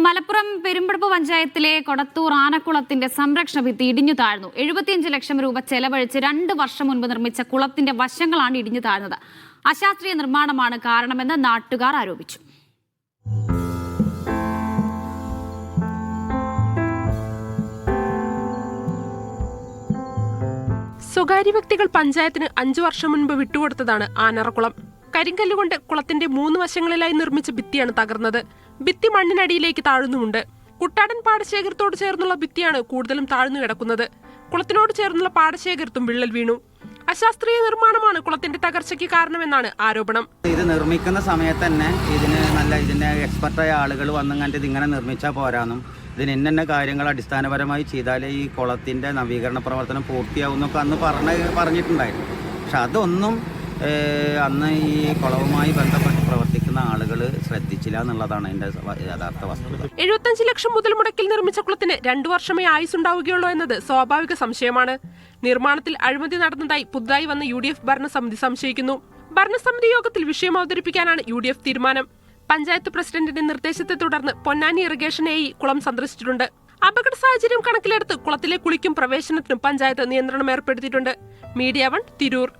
മലപ്പുറം പെരുമ്പടപ്പ് പഞ്ചായത്തിലെ കൊടത്തൂർ ആനക്കുളത്തിന്റെ സംരക്ഷണ ഭിത്തി ഇടിഞ്ഞു താഴ്ന്നു. 75 ലക്ഷം രൂപ ചെലവഴിച്ച് 2 വർഷം മുൻപ് നിർമ്മിച്ച കുളത്തിന്റെ വശങ്ങളാണ് ഇടിഞ്ഞു താഴ്ന്നത്. അശാസ്ത്രീയ നിർമ്മാണമാണ് കാരണമെന്ന് നാട്ടുകാർ ആരോപിച്ചു. സ്വകാര്യ വ്യക്തികൾ പഞ്ചായത്തിന് 5 വർഷം മുൻപ് വിട്ടുകൊടുത്തതാണ് ആനറക്കുളം. കരിങ്കല്ലുകൊണ്ട് കുളത്തിന്റെ 3 വശങ്ങളിലായി നിർമ്മിച്ച ഭിത്തിയാണ് തകർന്നത്. ഭിത്തി മണ്ണിനടിയിലേക്ക് താഴുന്നുമുണ്ട്. കുട്ടാടൻ പാടശേഖരത്തോട് ചേർന്നുള്ള ഭിത്തിയാണ് കൂടുതലും താഴ്ന്നു കിടക്കുന്നത്. കുളത്തിനോട് ചേർന്നുള്ള പാടശേഖരത്തും വിള്ളൽ വീണു. അശാസ്ത്രീയ നിർമ്മാണമാണ് കുളത്തിന്റെ തകർച്ചയ്ക്ക് കാരണമെന്നാണ് ആരോപണം. ഇത് നിർമ്മിക്കുന്ന സമയത്ത് തന്നെ ഇതിന്റെ എക്സ്പെർട്ടായ ആളുകൾ വന്നുകൊണ്ട് ഇതിങ്ങനെ നിർമ്മിച്ചാൽ പോരാന്നും ഇതിന് ഇന്ന കാര്യങ്ങൾ അടിസ്ഥാനപരമായി ചെയ്താലേ ഈ കുളത്തിന്റെ നവീകരണ പ്രവർത്തനം പൂർത്തിയാവും എന്നൊക്കെ അന്ന് പറഞ്ഞിട്ടുണ്ടായിരുന്നു. പക്ഷെ അതൊന്നും അന്ന് ഈ കുളവുമായി ബന്ധപ്പെട്ട് പ്രവർത്തിക്കുന്ന ആളുകൾ ശ്രദ്ധിച്ചില്ല എന്നുള്ളതാണ് അതിന്റെ യഥാർത്ഥ വസ്തുത. 75 ലക്ഷം മുതൽ മുടക്കിൽ നിർമ്മിച്ച കുളത്തിന് 2 വർഷമേ ആയുസുണ്ടാവുകയുള്ളൂ എന്നത് സ്വാഭാവിക സംശയമാണ്. നിർമ്മാണത്തിൽ അഴിമതി നടന്നതായി പുതുതായി വന്ന UDF ഭരണസമിതി സംശയിക്കുന്നു. ഭരണസമിതി യോഗത്തിൽ വിഷയം അവതരിപ്പിക്കാനാണ് UDF തീരുമാനം. പഞ്ചായത്ത് പ്രസിഡന്റിന്റെ നിർദ്ദേശത്തെ തുടർന്ന് പൊന്നാനി ഇറിഗേഷൻ AE കുളം സന്ദർശിച്ചിട്ടുണ്ട്. അപകട സാഹചര്യം കണക്കിലെടുത്ത് കുളത്തിലെ കുളിക്കും പ്രവേശനത്തിനും പഞ്ചായത്ത് നിയന്ത്രണം ഏർപ്പെടുത്തിയിട്ടുണ്ട്. മീഡിയ 1 തിരൂർ.